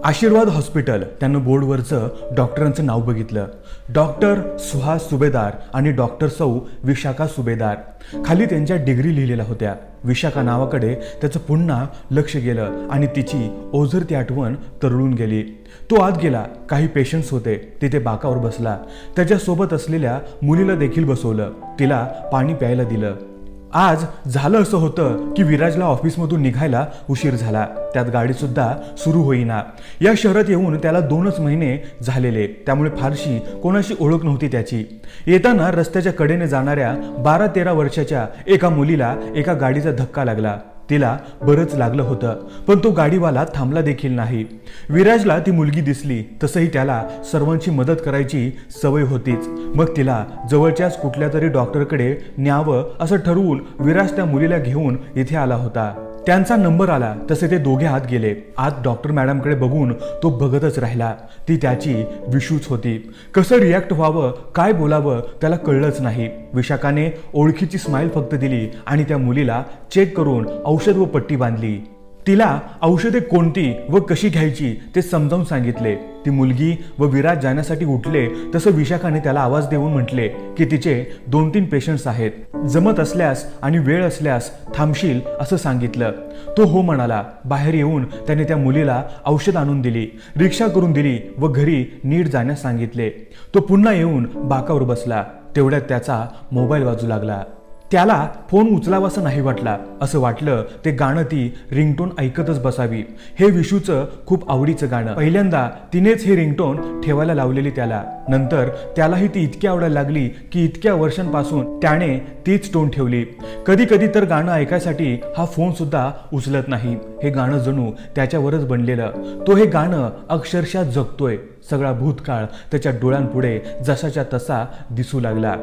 आशीर्वाद हॉस्पिटल त्यानं बोर्डवरचं डॉक्टरांचं नाव बघितलं. डॉक्टर सुहास सुभेदार आणि डॉक्टर सौ विशाखा सुभेदार. खाली त्यांच्या डिग्री लिहिलेल्या होत्या. विशाखा नावाकडे त्याचं पुन्हा लक्ष गेलं आणि तिची ओझरती आठवण तरळून गेली. तो आत गेला. काही पेशंट्स होते. तिथे बाकावर बसला. त्याच्यासोबत असलेल्या मुलीला देखील बसवलं. तिला पाणी प्यायला दिलं. आज झालं असं होतं की विराजला ऑफिसमधून निघायला उशीर झाला. त्यात गाडी सुद्धा सुरू होईना. या शहरात येऊन त्याला 2च महिने झालेले, त्यामुळे फारशी कोणाशी ओळख नव्हती त्याची. येताना रस्त्याच्या कडेने जाणाऱ्या 12-13 वर्षाच्या एका मुलीला एका गाडीचा धक्का लागला. तिला बरंच लागलं होतं, पण तो गाडीवाला थांबला देखील नाही. विराजला ती मुलगी दिसली. तसंही त्याला सर्वांची मदत करायची सवय होतीच. मग तिला जवळच्याच कुठल्या तरी डॉक्टरकडे न्यावं असं ठरवून विराज त्या मुलीला घेऊन इथे आला होता. त्यांचा नंबर आला तसे ते दोघे आत गेले. आत डॉक्टर मॅडमकडे बघून तो बघतच राहिला. ती त्याची विशूच होती. कसं रिॲक्ट व्हावं, काय बोलावं त्याला कळलंच नाही. विशाखाने ओळखीची स्माईल फक्त दिली आणि त्या मुलीला चेक करून औषध व पट्टी बांधली. तिला औषधे कोणती व कशी घ्यायची ते समजावून सांगितले. ती मुलगी व विराज जाण्यासाठी उठले तसं विशाखाने त्याला आवाज देऊन म्हटले की तिचे 2-3 पेशंट्स आहेत. जमत असल्यास आणि वेळ असल्यास थांबशील असं सांगितलं. तो हो म्हणाला. बाहेर येऊन त्याने त्या मुलीला औषध आणून दिली, रिक्षा करून दिली व घरी नीट जाण्यास सांगितले. तो पुन्हा येऊन बाकावर बसला. तेवढ्यात त्याचा मोबाईल वाजू लागला. त्याला फोन उचलावासा नाही वाटला. असं वाटलं ते गाणं ती रिंगटोन ऐकतच बसावी. हे विशूचं खूप आवडीचं गाणं. पहिल्यांदा तिनेच हे रिंगटोन ठेवायला लावलेली त्याला. नंतर त्यालाही ती इतकी आवडायला लागली की इतक्या वर्षांपासून त्याने तीच टोन ठेवली. कधी कधी तर गाणं ऐकायसाठी हा फोन सुद्धा उचलत नाही. हे गाणं जणू त्याच्यावरच बनलेलं. तो हे गाणं अक्षरशः जगतोय. सगळा भूतकाळ त्याच्या डोळ्यांपुढे जसाच्या तसा दिसू लागला.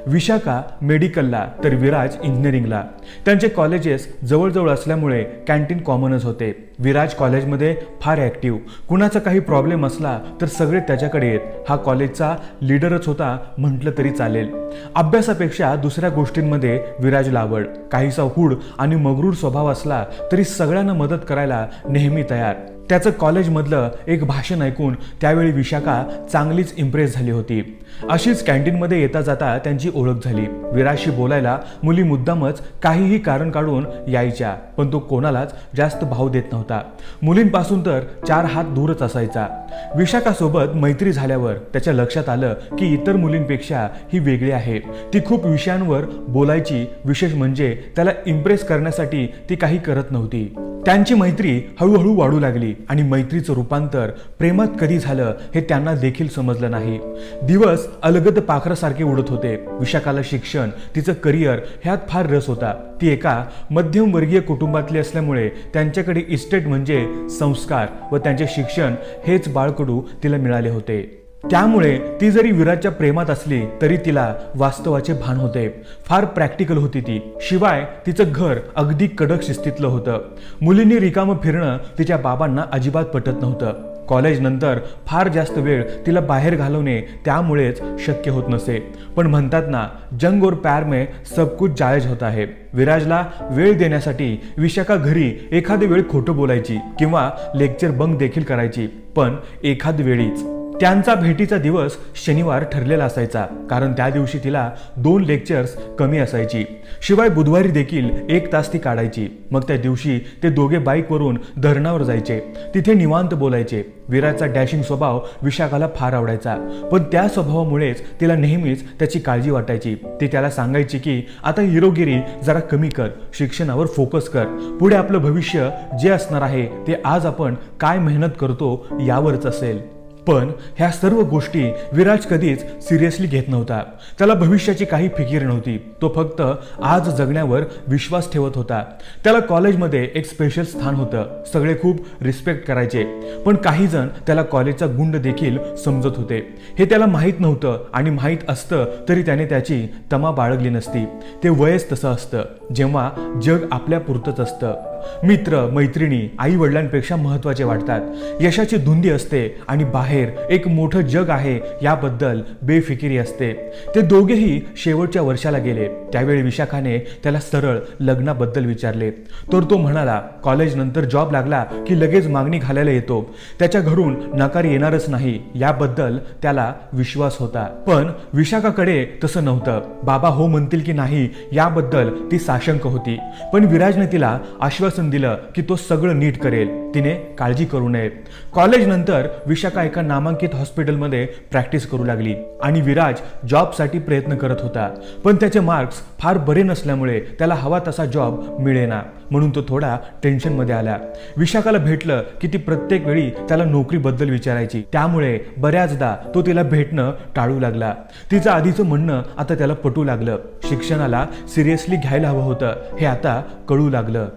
विशाखा मेडिकलला तर विराज इंजिनिअरिंगला. त्यांचे कॉलेजेस जवळजवळ असल्यामुळे कॅन्टीन कॉमनच होते. विराज कॉलेजमध्ये फार ॲक्टिव्ह. कुणाचा काही प्रॉब्लेम असला तर सगळे त्याच्याकडे येत. हा कॉलेजचा लीडरच होता म्हटलं तरी चालेल. अभ्यासापेक्षा दुसऱ्या गोष्टींमध्ये विराजला आवड. काहीसा हूड आणि मगरूर स्वभाव असला तरी सगळ्यांना मदत करायला नेहमी तयार. त्याचं कॉलेजमधलं एक भाषण ऐकून त्यावेळी विशाखा चांगलीच इम्प्रेस झाली होती. अशीच कॅन्टीनमध्ये येता जाता त्यांची ओळख झाली. विराजशी बोलायला मुली मुद्दामच काहीही कारण काढून यायच्या, पण तो कोणालाच जास्त भाव देत नव्हता. मुलींपासून तर 4 हात दूरच असायचा. विशाखासोबत मैत्री झाल्यावर त्याच्या लक्षात आलं की इतर मुलींपेक्षा ही वेगळी आहे. ती खूप विषयांवर बोलायची. विशेष म्हणजे त्याला इम्प्रेस करण्यासाठी ती काही करत नव्हती. त्यांची मैत्री हळूहळू वाढू लागली आणि मैत्रीचं रूपांतर प्रेमात कधी झालं हे त्यांना देखील समजलं नाही. दिवस अलगद पाखरासारखे उडत होते. विशाखाला शिक्षण, तिचं करिअर ह्यात फार रस होता. ती एका मध्यमवर्गीय कुटुंबातली असल्यामुळे त्यांच्याकडे इस्टेट म्हणजे संस्कार व त्यांचे शिक्षण हेच बाळकडू तिला मिळाले होते. त्यामुळे ती जरी विराजच्या प्रेमात असली तरी तिला वास्तवाचे भान होते. फार प्रॅक्टिकल होती ती. शिवाय तिचं घर अगदी कडक शिस्तीतलं होतं. मुलींनी रिकामं फिरणं तिच्या बाबांना अजिबात पटत नव्हतं. कॉलेज नंतर फार जास्त वेळ तिला बाहेर घालवणे त्यामुळेच शक्य होत नसे. पण म्हणतात ना, जंग और प्यार में सब कुछ जायज होता है. विराजला वेळ देण्यासाठी विशाखा घरी एखादी वेळ खोटं बोलायची किंवा लेक्चर बंक देखील करायची, पण एखाद वेळीच. त्यांचा भेटीचा दिवस शनिवार ठरलेला असायचा, कारण त्या दिवशी तिला 2 लेक्चर्स कमी असायची. शिवाय बुधवारी देखील 1 तास ती काढायची. मग त्या दिवशी ते दोघे बाईकवरून धरणावर जायचे. तिथे निवांत बोलायचे. विराजचा डॅशिंग स्वभाव विशाखाला फार आवडायचा, पण त्या स्वभावामुळेच तिला नेहमीच त्याची काळजी वाटायची. ती त्याला सांगायची की आता हिरोगिरी जरा कमी कर, शिक्षणावर फोकस कर. पुढे आपलं भविष्य जे असणार आहे ते आज आपण काय मेहनत करतो यावरच असेल. पण ह्या सर्व गोष्टी विराज कधीच सिरियसली घेत नव्हता. त्याला भविष्याची काही फिकीर नव्हती. तो फक्त आज जगण्यावर विश्वास ठेवत होता. त्याला कॉलेजमध्ये एक स्पेशल स्थान होतं. सगळे खूप रिस्पेक्ट करायचे, पण काही जण त्याला कॉलेजचा गुंड देखील समजत होते. हे त्याला माहीत नव्हतं आणि माहीत असतं तरी त्याने त्याची तमा बाळगली नसती. ते वयच तसं असतं जेव्हा जग आपल्या पुरतच असतं. मित्र मैत्रिणी आई वडिलांपेक्षा महत्वाचे वाटतात. यशाची धुंदी असते आणि बाहेर एक मोठं जग आहे याबद्दल बेफिकिरी असते. ते दोघेही शेवटच्या वर्षाला गेले. त्यावेळी विशाखाने त्याला सरळ लग्नाबद्दल विचारले तर तो म्हणाला कॉलेज नंतर जॉब लागला की लगेच मागणी घालायला येतो. त्याच्या घरून नकार येणारच नाही याबद्दल त्याला विश्वास होता. पण विशाखाकडे तसं नव्हतं. बाबा हो म्हणतील की नाही याबद्दल ती साशंक होती. पण विराजने तिला आश्वासन दिलं की तो सगळं नीट करेल, तिने काळजी करू नये. कॉलेज नंतर विशाखा एका नामांकित हॉस्पिटलमध्ये प्रॅक्टिस करू लागली आणि विराज जॉबसाठी प्रयत्न करत होता. पण त्याचे मार्क्स फार बरे नसल्यामुळे त्याला हवा तसा जॉब मिळेना, म्हणून तो थोडा टेन्शनमध्ये आला. विशाखाला भेटलं की ती प्रत्येक वेळी त्याला नोकरीबद्दल विचारायची. त्यामुळे बऱ्याचदा तो तिला भेटणं टाळू लागला. तिचं आधीचं म्हणणं आता त्याला पटू लागलं. शिक्षणाला सिरियसली घ्यायला हवं होतं हे आता कळू लागलं.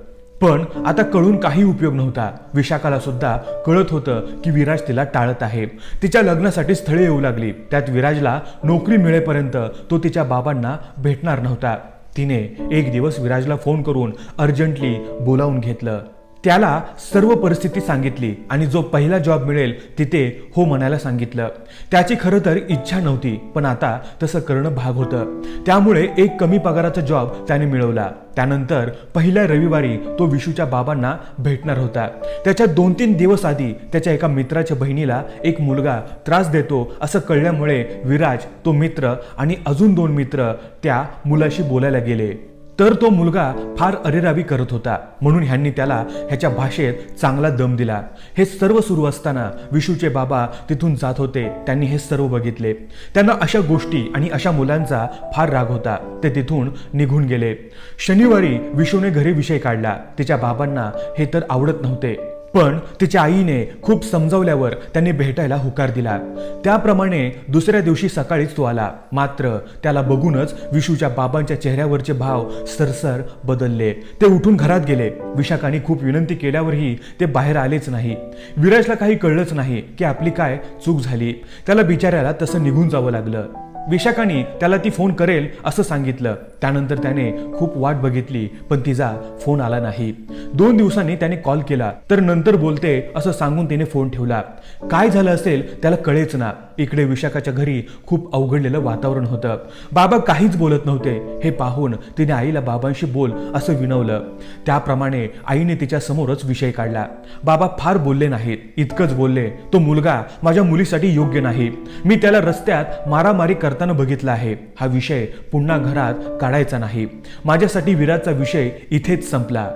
पण आता कळून काही उपयोग नव्हता. विशाखाला सुद्धा कळत होतं की विराज तिला टाळत आहे. तिच्या लग्नासाठी स्थळे येऊ लागली. त्यात विराजला नोकरी मिळेपर्यंत तो तिच्या बाबांना भेटणार नव्हता. तिने एक दिवस विराजला फोन करून अर्जंटली बोलावून घेतलं. त्याला सर्व परिस्थिती सांगितली आणि जो पहिला जॉब मिळेल तिथे हो म्हणायला सांगितलं. त्याची खरं तर इच्छा नव्हती, पण आता तसं करणं भाग होतं. त्यामुळे एक कमी पगाराचा जॉब त्याने मिळवला. त्यानंतर पहिल्या रविवारी तो विशूच्या बाबांना भेटणार होता. त्याच्या 2-3 दिवस आधी त्याच्या एका मित्राच्या बहिणीला एक मुलगा त्रास देतो असं कळल्यामुळे विराज, तो मित्र आणि अजून 2 मित्र त्या मुलाशी बोलायला गेले. तर तो मुलगा फार अरेरावी करत होता, म्हणून ह्यांनी त्याला ह्याच्या भाषेत चांगला दम दिला. हे सर्व सुरू असताना विशूचे बाबा तिथून जात होते. त्यांनी हे सर्व बघितले. त्यांना अशा गोष्टी आणि अशा मुलांचा फार राग होता. ते तिथून निघून गेले. शनिवारी विशूने घरी विषय काढला. तिच्या बाबांना हे तर आवडत नव्हते, पण तिच्या आईने खूप समजावल्यावर त्यांनी भेटायला होकार दिला. त्याप्रमाणे दुसऱ्या दिवशी सकाळीच तो आला. मात्र त्याला बघूनच विशूच्या बाबांच्या चेहऱ्यावरचे भाव सरसर बदलले. ते उठून घरात गेले. विशाखाने खूप विनंती केल्यावरही ते बाहेर आलेच नाही. विराजला काही कळलंच नाही की आपली काय चूक झाली. त्याला बिचाऱ्याला तसं निघून जावं लागलं. विशाखाने त्याला ती फोन करेल असं सांगितलं. त्यानंतर त्याने खूप वाट बघितली, पण तिचा फोन आला नाही. 2 दिवसांनी त्याने कॉल केला, तर नंतर बोलते असं सांगून तिने फोन ठेवला. काय झालं असेल त्याला कळेच ना. इकडे विशाखाच्या घरी खूप अवघडलेलं वातावरण होतं. बाबा काहीच बोलत नव्हते. हे पाहून तिने आईला बाबांशी बोल असं विनवलं. त्याप्रमाणे आईने तिच्या समोरच विषय काढला. बाबा फार बोलले नाहीत, इतकंच बोलले तो मुलगा माझ्या मुलीसाठी योग्य नाही. मी त्याला रस्त्यात मारामारी करताना बघितला आहे. हा विषय पुन्हा घरात काढायचा नाही. माझ्यासाठी विराजचा विषय इथेच संपला.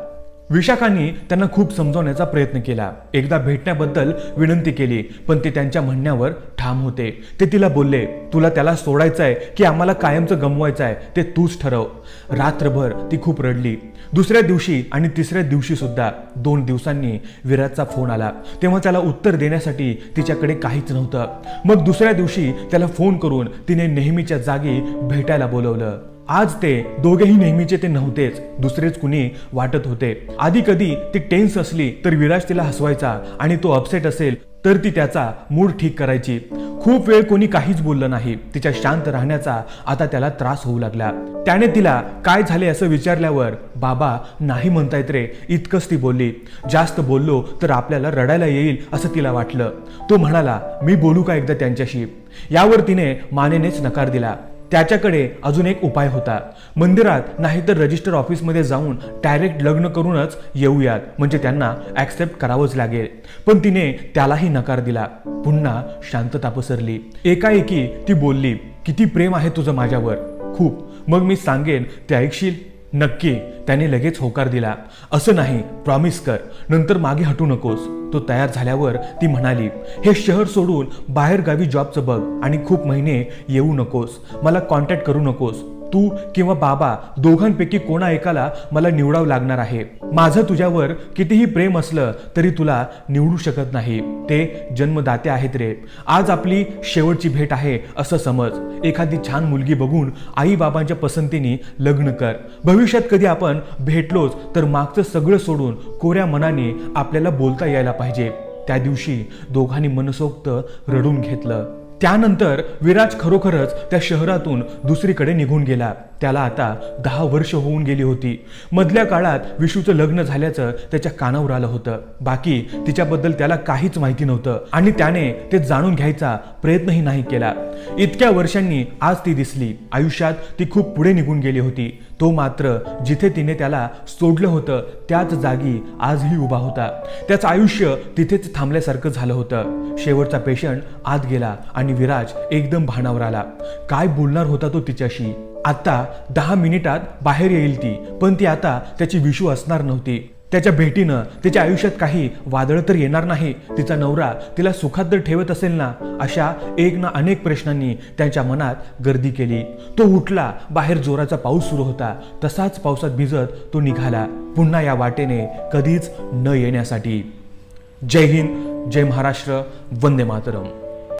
विशाखाने त्यांना खूप समजावण्याचा प्रयत्न केला. एकदा भेटण्याबद्दल विनंती केली, पण ते त्यांच्या म्हणण्यावर ठाम होते. ते तिला बोलले तुला त्याला सोडायचंय की आम्हाला कायमचं गमवायचंय ते तूच ठरव. रात्रभर ती खूप रडली. दुसऱ्या दिवशी आणि तिसऱ्या दिवशी सुद्धा 2 दिवसांनी विराजचा फोन आला. तेव्हा त्याला उत्तर देण्यासाठी तिच्याकडे काहीच नव्हतं. मग दुसऱ्या दिवशी त्याला फोन करून तिने नेहमीच्या जागी भेटायला बोलवलं. आज ते दोघेही नेहमीचे ते नव्हतेच, दुसरेच कुणी वाटत होते. आधी कधी ती टेन्स असली तर विराज तिला हसवायचा आणि तो अपसेट असेल तर ती त्याचा मूड ठीक करायची. खूप वेळ कोणी काहीच बोललं नाही. तिच्या शांत राहण्याचा आता त्याला त्रास होऊ लागला. त्याने तिला काय झाले असं विचारल्यावर बाबा नाही म्हणतायत रे, इतकंच ती बोलली. जास्त बोललो तर आपल्याला रडायला येईल असं तिला वाटलं. तो म्हणाला मी बोलू का एकदा त्यांच्याशी. यावर तिने मानेनेच नकार दिला. त्याच्याकडे अजून एक उपाय होता. मंदिरात नाही तर रजिस्टर ऑफिसमध्ये जाऊन डायरेक्ट लग्न करूनच येऊयात, म्हणजे त्यांना ऍक्सेप्ट करावंच लागेल. पण तिने त्यालाही नकार दिला. पुन्हा शांतता पसरली. एकाएकी ती बोलली किती प्रेम आहे तुझं माझ्यावर. खूप. मग मी सांगेन ते ऐकशील. नक्की. त्याने लगेच होकार दिला. असं नाही, प्रॉमिस कर, नंतर मागे हटू नकोस. तो तयार झाल्यावर ती म्हणाली हे शहर सोडून बाहेर गावी जॉबचं बघ आणि खूप महिने येऊ नकोस. मला कॉन्टॅक्ट करू नकोस. तू किंवा बाबा दोघांपैकी कोणा एकाला मला निवडावं लागणार आहे. माझं तुझ्यावर कितीही प्रेम असलं तरी तुला निवडू शकत नाही. ते जन्मदाते आहेत रे. आज आपली शेवटची भेट आहे असं समज. एखादी छान मुलगी बघून आई बाबांच्या पसंतीने लग्न कर. भविष्यात कधी आपण भेटलोच तर मागचं सगळं सोडून कोऱ्या मनाने आपल्याला बोलता यायला पाहिजे. त्या दिवशी दोघांनी मनसोक्त रडून घेतलं. त्यानंतर विराज खरोखरच त्या शहरातून दुसरीकडे निघून गेला. त्याला आता 10 वर्ष होऊन गेली होती. मधल्या काळात विशूचं लग्न झाल्याचं त्याच्या कानावर आलं होतं. बाकी तिच्याबद्दल त्याला काहीच माहिती नव्हतं आणि त्याने ते जाणून घ्यायचा प्रयत्नही नाही केला. इतक्या वर्षांनी आज ती दिसली. आयुष्यात ती खूप पुढे निघून गेली होती. तो मात्र जिथे तिने त्याला सोडलं होतं त्याच जागी आजही उभा होता. त्याचं आयुष्य तिथेच थांबल्यासारखं झालं होतं. शेवटचा पेशंट आत गेला आणि विराज एकदम भानावर आला. काय बोलणार होता तो तिच्याशी? आता 10 मिनिटात बाहेर येईल ती, पण ती आता त्याची विशू असणार नव्हती. त्याच्या भेटीनं तिच्या आयुष्यात काही वादळ तर येणार नाही, तिचा नवरा तिला सुखात तर ठेवत असेल ना, अशा एक ना अनेक प्रश्नांनी त्यांच्या मनात गर्दी केली. तो उठला. बाहेर जोराचा पाऊस सुरू होता. तसाच पावसात भिजत तो निघाला, पुन्हा या वाटेने कधीच न येण्यासाठी. जय हिंद, जय महाराष्ट्र, वंदे मातरम.